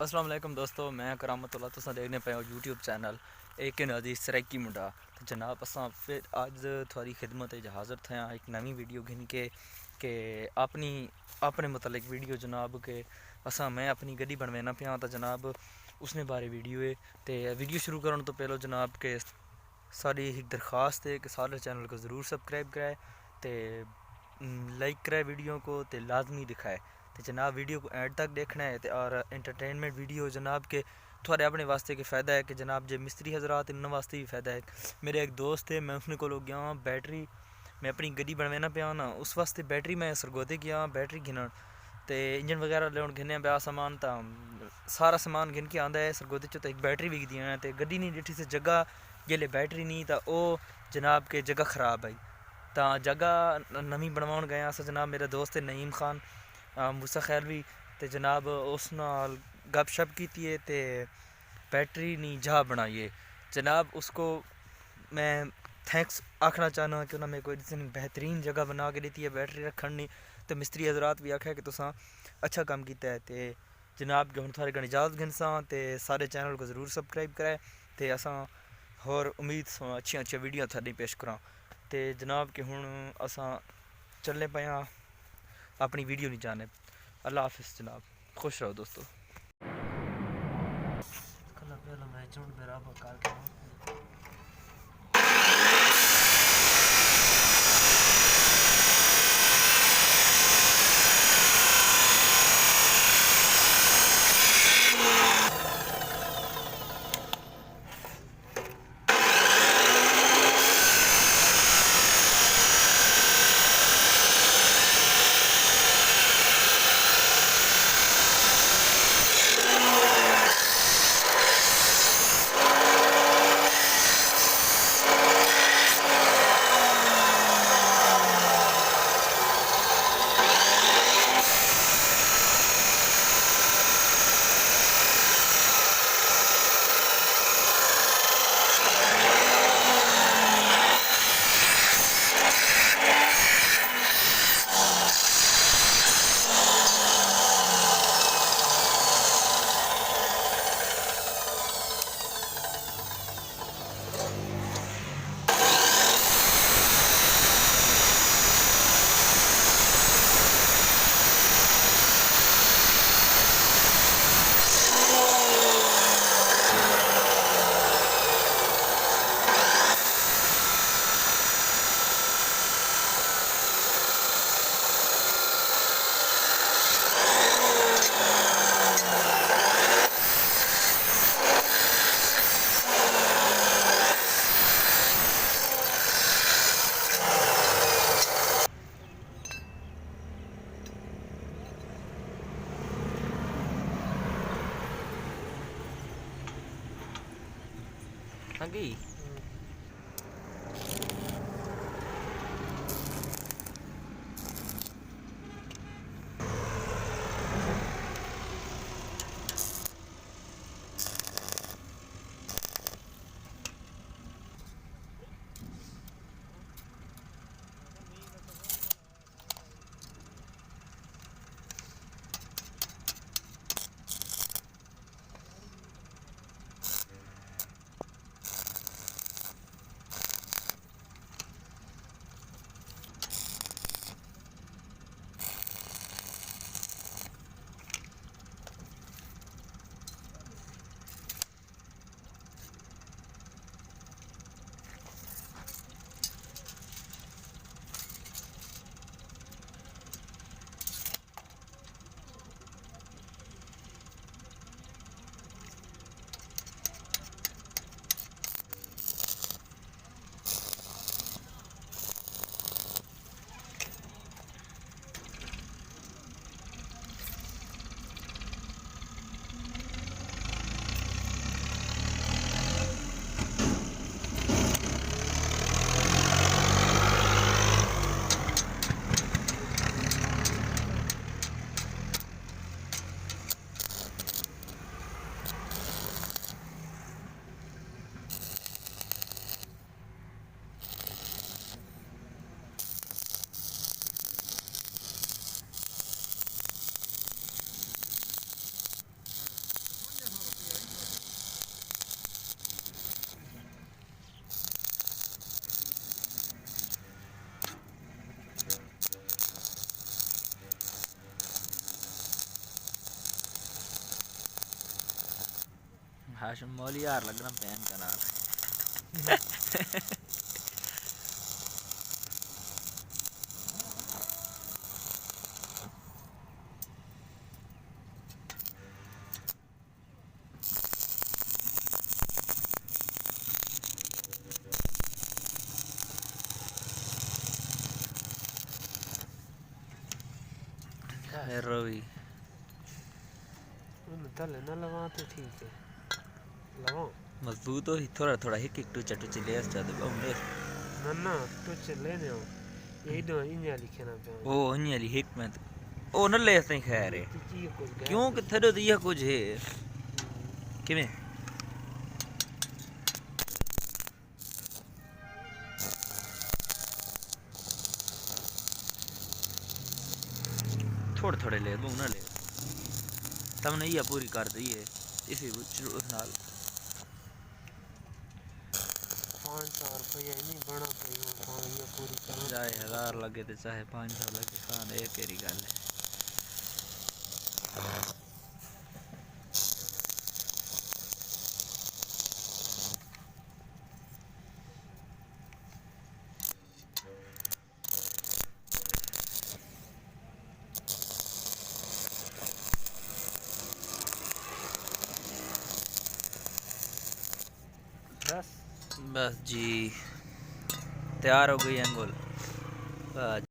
अस्सलाम वालेकुम दोस्तों, मैं करामतुल्लाह तुसां देखने पे हो यूट्यूब चैनल ए के नाजी सराइकी मुंडा। तो जनाब असां फिर अज थोड़ी खिदमत हाज़िर थे एक नवी वीडियो घिन के अपने मतलब वीडियो जनाब के मैं अपनी गड्डी बनवाना पाया तो जनाब उसने बारे वीडियो है। तो वीडियो शुरू करने तो पहले जनाब के सारी एक दरख्वास्त है कि सारे चैनल को ज़रूर सब्सक्राइब कराए तो लाइक कराए वीडियो को तो लाजमी दिखाए। तो जनाब वीडियो को एंड तक देखना है और एंटरटेनमेंट वीडियो जनाब के थोड़े अपने वास्ते के फ़ायदा है कि जनाब जो मिस्त्री हजरात इन वास्ते भी फ़ायदा है। मेरे एक दोस्त है, मैं उसने को गया बैटरी मैं अपनी गड्डी बनवाना पाया ना उस वास्ते बैटरी मैं सरगोदे गया बैटरी गिनन तो इंजन वगैरह लेन घिने पाया सामान तो सारा सामान गिन के आंदा है सरगोदे चो तो एक बैटरी विकदी है तो गड्डी नहीं डिठी से जगह जेले बैटरी नहीं तो वो जनाब के जगह ख़राब आई तो जगह नवी बनवाउण गया अस जनाब मेरा दोस्त है नईम खान मूसा खैर भी तो जनाब उस नाल गपशप की तो बैटरी नहीं जा बनाइए जनाब उसको मैं थैंक्स आखना चाहना कि उन्होंने मेरे को इतनी बेहतरीन जगह बना के दी है बैटरी रखने नहीं। तो मिस्त्री हजरात भी आख्या कि तुसा अच्छा काम किया है। तो जनाब जो हम थोड़े घनी इजाज़त गिनसा तो सारे चैनल को ज़रूर सब्सक्राइब कराए तो असा होर उम्मीद अच्छी अच्छी वीडियो थोड़ी पेश करा। तो जनाब के हुण असा चलने पाया अपनी वीडियो नहीं जाने। अल्लाह हाफिज़ जनाब, खुश रहो दोस्तों। Lagi. हाशिम मौली यार लगना पैन का नाल रवि तले ना लगा तो ठीक है लगाओ मजबूत हो थोड़ा थोड़ा हिक हिक टू चटू चले इस जाते बहुने ना तो चले ने यही दो इन्हें लिखे ना पे ओ हनी वाली हिक में ओ न ले सही खैर है क्यों कि थरो दिया कुछ है किवें थोड़े थोड़े ले बहु ना ले तुमने ये पूरी कर दी है इसी नाल 5-4 रुपया नहीं बना पई हो ये पूरी करो चाहे 1000 लगे तो चाहे 500 लगे खान एक तेरी गल है बस जी तैयार हो गई अंगुल